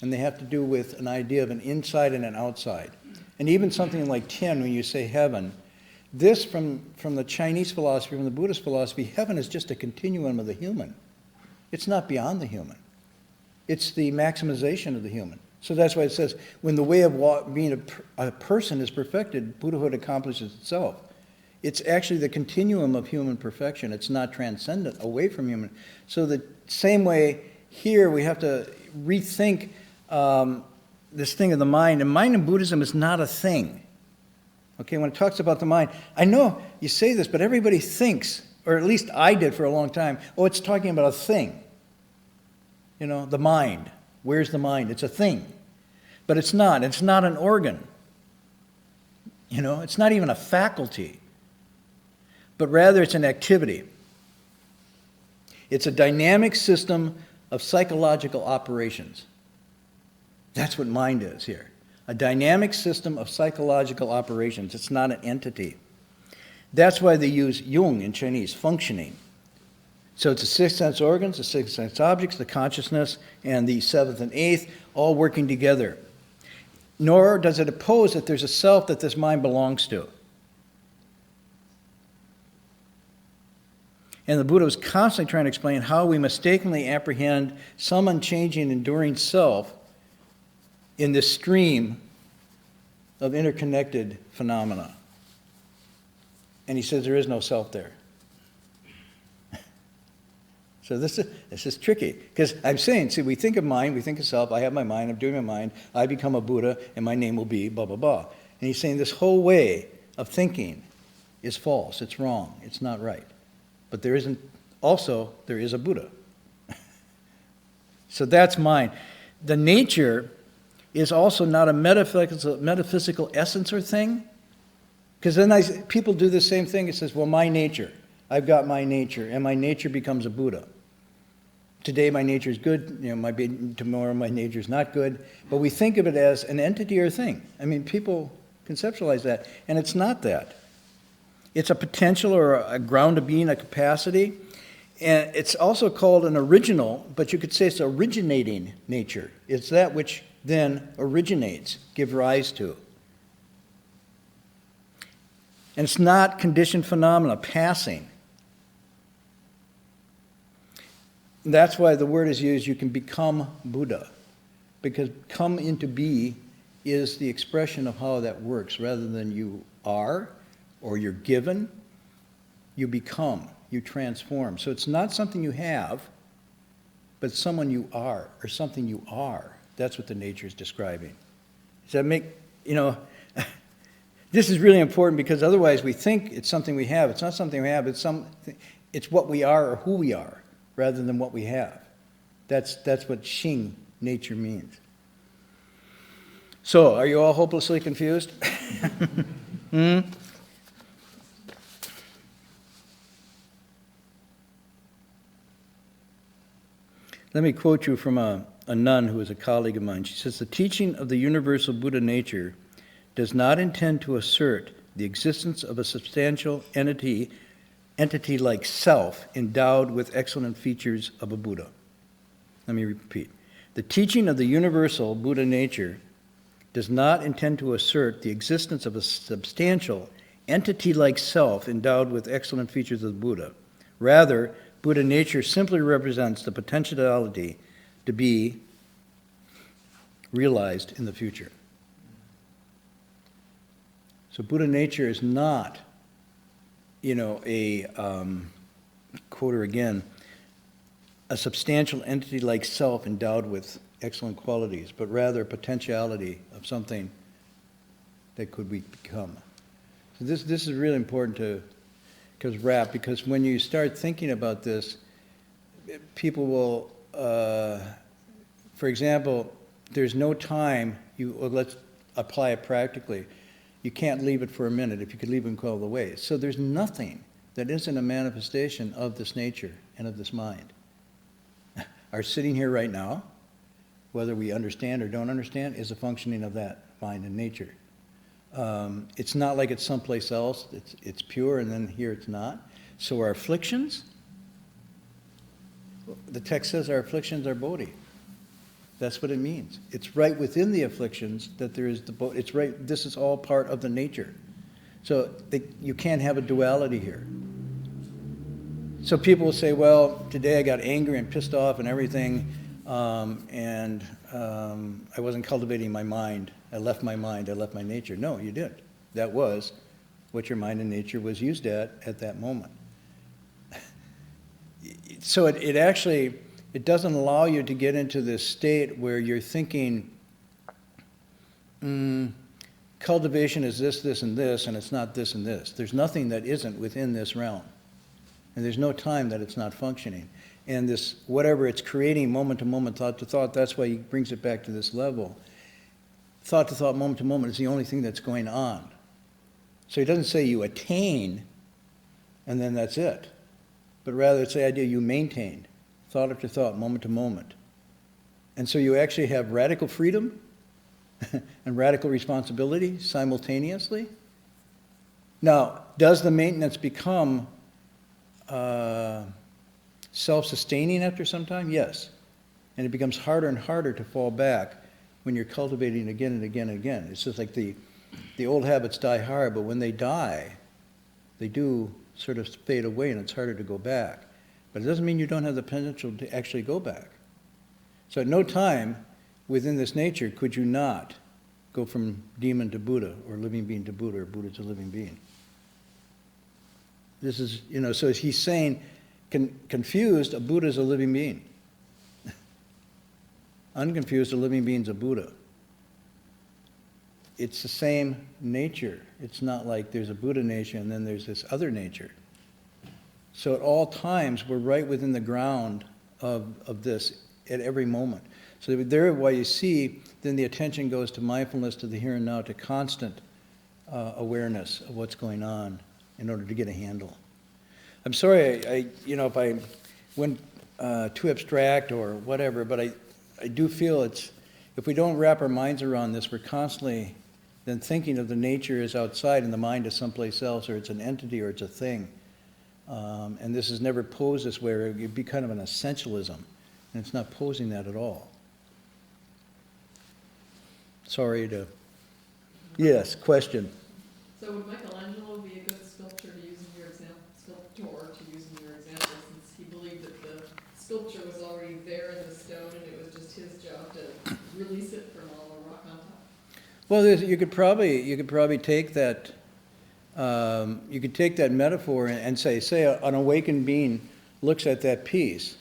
[SPEAKER 1] And they have to do with an idea of an inside and an outside. And even something like Tian, when you say heaven, this from the Chinese philosophy, from the Buddhist philosophy, heaven is just a continuum of the human. It's not beyond the human. It's the maximization of the human. So that's why it says, when the way of being a person is perfected, Buddhahood accomplishes itself. It's actually the continuum of human perfection. It's not transcendent, away from human. So the same way here, we have to rethink this thing of the mind. And mind in Buddhism is not a thing. Okay, when it talks about the mind, I know you say this, but everybody thinks, or at least I did for a long time, oh, it's talking about a thing. You know, the mind. Where's the mind? It's a thing. But it's not. It's not an organ. You know, it's not even a faculty. But rather it's an activity. It's a dynamic system of psychological operations. That's what mind is here. A dynamic system of psychological operations. It's not an entity. That's why they use Jung in Chinese, functioning. So it's the six sense organs, the six sense objects, the consciousness, and the seventh and eighth, all working together. Nor does it oppose that there's a self that this mind belongs to. And the Buddha was constantly trying to explain how we mistakenly apprehend some unchanging, enduring self in this stream of interconnected phenomena. And he says there is no self there. So this is tricky, because I'm saying, see, we think of mind, we think of self, I have my mind, I'm doing my mind, I become a Buddha, and my name will be blah, blah, blah. And he's saying this whole way of thinking is false, it's wrong, it's not right. But there is a Buddha. So that's mind. The nature is also not a metaphysical essence or thing, because then people do the same thing. It says, well, my nature, I've got my nature, and my nature becomes a Buddha. Today my nature is good, tomorrow my nature is not good, but we think of it as an entity or thing. I mean, people conceptualize that, and it's not that. It's a potential or a ground of being, a capacity, and it's also called an original, but you could say it's originating nature. It's that which then originates, gives rise to. And it's not conditioned phenomena, passing. That's why the word is used, you can become Buddha, because come into be is the expression of how that works. Rather than you are or you're given, you become, you transform. So it's not something you have, but someone you are, or something you are. That's what the nature is describing. Does that make, This is really important because otherwise we think it's something we have. It's not something we have, it's what we are or who we are, rather than what we have. That's what Xing, nature, means. So, are you all hopelessly confused? Hmm? Let me quote you from a nun who is a colleague of mine. She says, "The teaching of the universal Buddha nature does not intend to assert the existence of a substantial entity like self endowed with excellent features of a Buddha." Let me repeat. The teaching of the universal Buddha nature does not intend to assert the existence of a substantial entity like self endowed with excellent features of the Buddha. Rather, Buddha nature simply represents the potentiality to be realized in the future. So Buddha nature is not, quote her again, a substantial entity like self endowed with excellent qualities, but rather a potentiality of something that could become. So this is really important to because when you start thinking about this, people will, for example, there's no time, let's apply it practically. You can't leave it for a minute. If you could leave it, go all the way. So there's nothing that isn't a manifestation of this nature and of this mind. Our sitting here right now, whether we understand or don't understand, is a functioning of that mind and nature. It's not like it's someplace else. It's pure, and then here it's not. So our afflictions, the text says our afflictions are bodhi. That's what it means. It's right within the afflictions that there is the bodhi. It's right. This is all part of the nature. So you can't have a duality here. So people will say, well, today I got angry and pissed off and everything, and I wasn't cultivating my mind. I left my mind, I left my nature. No, you did. That was what your mind and nature was used at that moment. So it actually, it doesn't allow you to get into this state where you're thinking, cultivation is this, this, and this, and it's not this and this. There's nothing that isn't within this realm. And there's no time that it's not functioning. And this, whatever it's creating, moment to moment, thought to thought, that's why he brings it back to this level. Thought to thought, moment to moment is the only thing that's going on. So he doesn't say you attain, and then that's it. But rather it's the idea you maintain, thought after thought, moment to moment. And so you actually have radical freedom and radical responsibility simultaneously. Now, does the maintenance become self-sustaining after some time? Yes. And it becomes harder and harder to fall back when you're cultivating again and again and again. It's just like the old habits die hard, but when they die, they do sort of fade away and it's harder to go back. But it doesn't mean you don't have the potential to actually go back. So at no time within this nature could you not go from demon to Buddha, or living being to Buddha, or Buddha to living being. This is, so he's saying, confused, a Buddha is a living being. Unconfused, a living being is a Buddha. It's the same nature. It's not like there's a Buddha nature and then there's this other nature. So at all times, we're right within the ground of this at every moment. So there, why you see, then the attention goes to mindfulness, to the here and now, to constant awareness of what's going on in order to get a handle. I'm sorry, if I went too abstract or whatever, but I do feel if we don't wrap our minds around this, we're constantly then thinking of the nature as outside and the mind is someplace else, or it's an entity, or it's a thing. And this is never posed this way, or it'd be kind of an essentialism, and it's not posing that at all. Sorry to... Yes, question.
[SPEAKER 3] So would Michelangelo be a good sculptor to use in your example, since he believed that the sculpture was already there in the stone and it was just his job to release it from all the rock on top?
[SPEAKER 1] Well, you could probably take that. You could take that metaphor and say an awakened being looks at that piece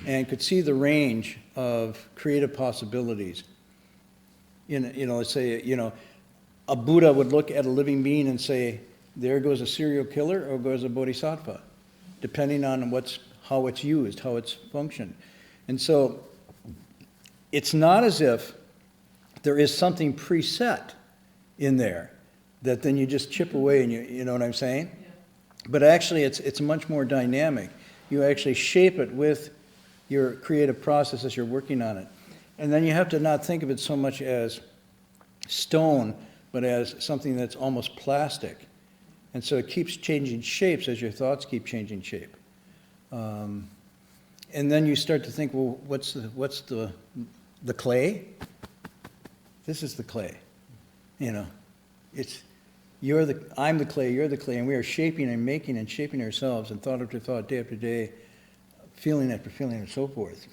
[SPEAKER 1] and could see the range of creative possibilities. Let's say, a Buddha would look at a living being and say, there goes a serial killer or goes a bodhisattva, depending on how it's used, how it's functioned. And so it's not as if there is something preset in there that then you just chip away and you know what I'm saying?
[SPEAKER 3] Yeah.
[SPEAKER 1] But actually it's much more dynamic. You actually shape it with your creative process as you're working on it. And then you have to not think of it so much as stone, but as something that's almost plastic. And so it keeps changing shapes as your thoughts keep changing shape. And then you start to think, well, what's the clay? This is the clay. You know, I'm the clay, you're the clay, and we are shaping and making and shaping ourselves, and thought after thought, day after day, feeling after feeling, and so forth.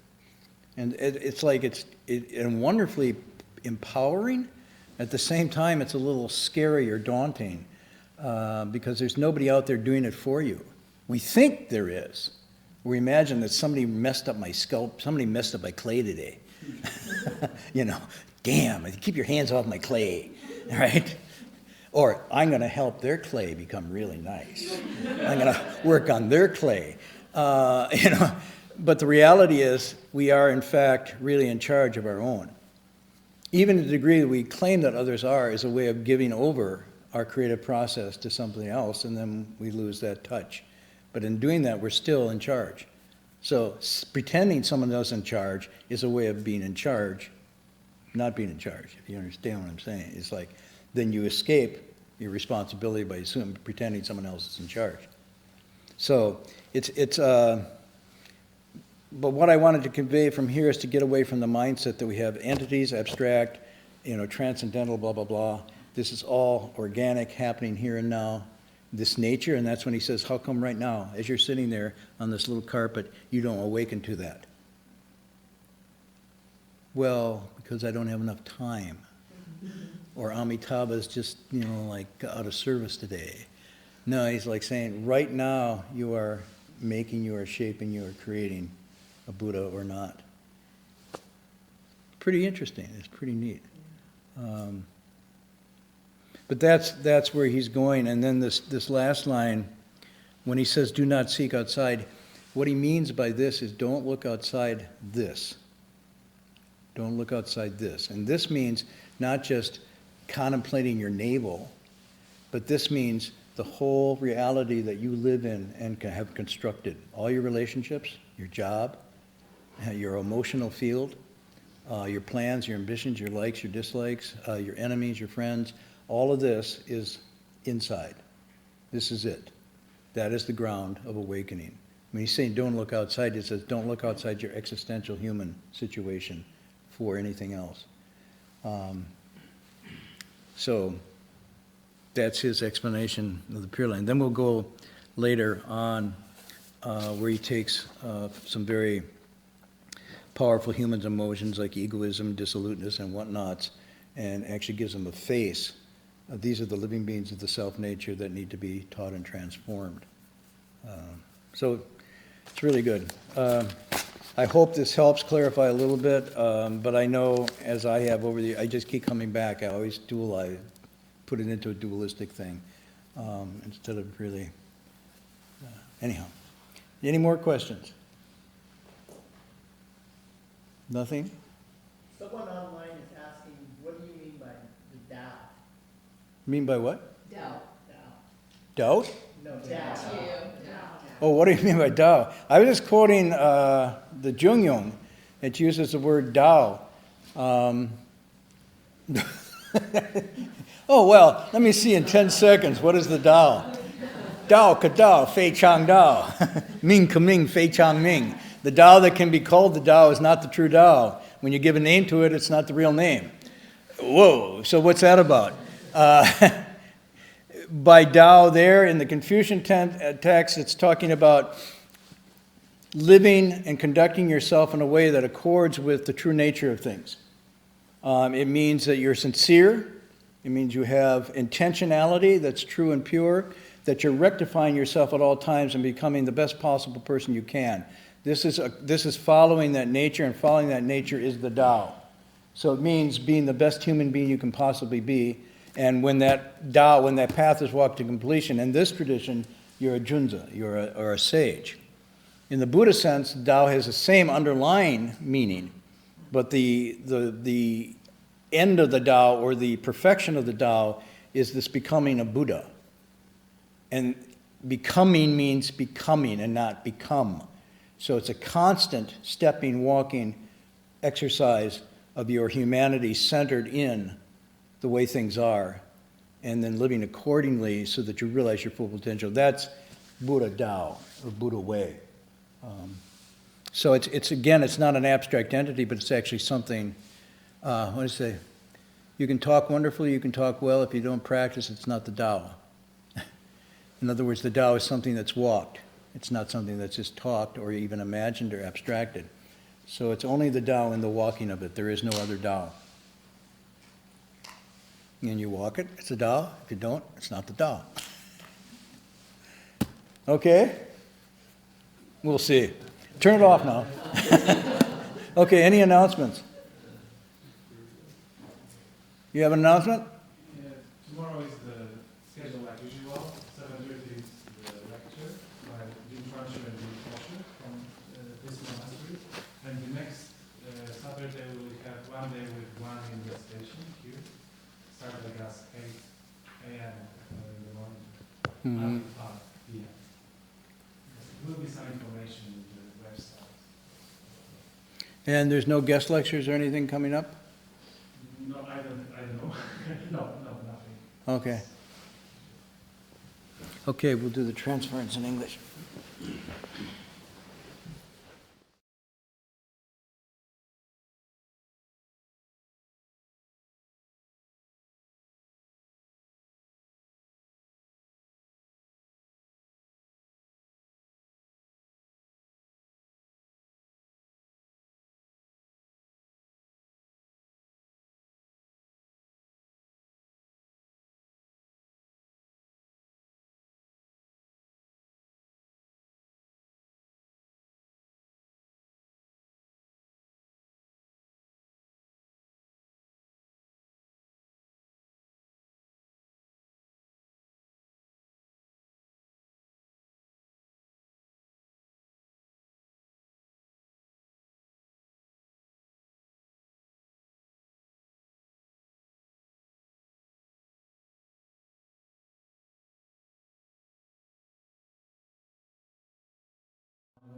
[SPEAKER 1] And it's like it's wonderfully empowering. At the same time, it's a little scary or daunting because there's nobody out there doing it for you. We think there is. We imagine that somebody messed up my sculpt, somebody messed up my clay today. You know, damn, keep your hands off my clay, right? Or I'm going to help their clay become really nice. I'm going to work on their clay. You know, but the reality is we are, in fact, really in charge of our own. Even to the degree that we claim that others are is a way of giving over our creative process to something else, and then we lose that touch. But in doing that, we're still in charge. So pretending someone else is in charge is a way of being in charge, not being in charge, if you understand what I'm saying. It's like, then you escape your responsibility by pretending someone else is in charge. So but what I wanted to convey from here is to get away from the mindset that we have entities, abstract, transcendental, blah, blah, blah. This is all organic, happening here and now, this nature, and that's when he says, how come right now, as you're sitting there on this little carpet, you don't awaken to that? Well, because I don't have enough time. Or Amitabha's just, like out of service today. No, he's like saying, right now you are making, you are shaping, you are creating a Buddha or not. Pretty interesting. It's pretty neat. But that's where he's going. And then this last line, when he says, do not seek outside, what he means by this is don't look outside this. Don't look outside this. And this means not just contemplating your navel, but this means the whole reality that you live in and have constructed. All your relationships, your job, your emotional field, your plans, your ambitions, your likes, your dislikes, your enemies, your friends, all of this is inside. This is it. That is the ground of awakening. When he's saying don't look outside, it says don't look outside your existential human situation for anything else. So that's his explanation of the Pure Land. Then we'll go later on where he takes some very powerful human emotions like egoism, dissoluteness, and whatnots, and actually gives them a face. These are the living beings of the self-nature that need to be taught and transformed. So it's really good. I hope this helps clarify a little bit, but I know as I have I just keep coming back. I always put it into a dualistic thing instead of really. Anyhow, any more questions? Nothing?
[SPEAKER 2] Someone online is asking, what do you mean by the Tao?
[SPEAKER 1] Mean by what?
[SPEAKER 3] Tao.
[SPEAKER 1] Doubt?
[SPEAKER 2] No, Tao.
[SPEAKER 1] Oh, what do you mean by Tao? I was just quoting the Jungyong. It uses the word Tao. Oh, well, let me see in 10 seconds. What is the Tao? Tao ka Tao, Fei Chang Tao. Ming ka Ming, Fei Chang Ming. The Tao that can be called the Tao is not the true Tao. When you give a name to it, it's not the real name. Whoa, so what's that about? By Tao there, in the Confucian text, it's talking about living and conducting yourself in a way that accords with the true nature of things. It means that you're sincere. It means you have intentionality that's true and pure, that you're rectifying yourself at all times and becoming the best possible person you can. This is following that nature, and following that nature is the Tao. So it means being the best human being you can possibly be. And when that Tao, when that path is walked to completion, in this tradition, you're a junza, or a sage. In the Buddha sense, Tao has the same underlying meaning, but the end of the Tao, or the perfection of the Tao, is this becoming a Buddha. And becoming means becoming and not become. So it's a constant stepping, walking exercise of your humanity centered in the way things are, and then living accordingly so that you realize your full potential. That's Buddha Tao, or Buddha way. So it's again, it's not an abstract entity, but it's actually something, what do you say? You can talk wonderfully, you can talk well. If you don't practice, it's not the Tao. In other words, the Tao is something that's walked. It's not something that's just talked or even imagined or abstracted. So it's only the Tao in the walking of it. There is no other Tao. And you walk it, it's a Tao. If you don't, it's not the Tao. Okay? We'll see. Turn it off now. Okay, any announcements? You have an announcement?
[SPEAKER 4] Yeah, tomorrow is the schedule like usual. 7:30 is the lecture by Jim Cruncher and Jim Cruncher from this monastery. And the next Saturday we will have one day with one in the station here. Start like us 8 a.m. In the morning. Until 5 p.m. There will be some information in the website.
[SPEAKER 1] And there's no guest lectures or anything coming up?
[SPEAKER 4] No, I don't know. No, nothing.
[SPEAKER 1] Okay. Okay, we'll do the transference in English.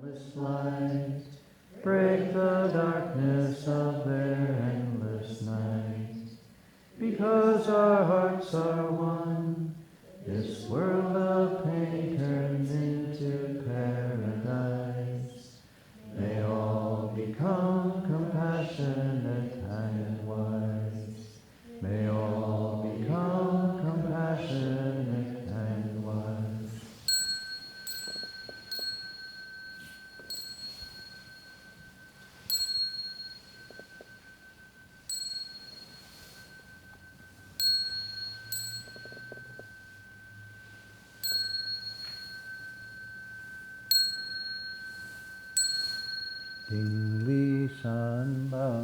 [SPEAKER 5] Endless light, break the darkness of their endless night. Because our hearts are one, this world of pain turns into paradise. May all become compassionate and wise. May all become compassionate and wise. Ding li san ba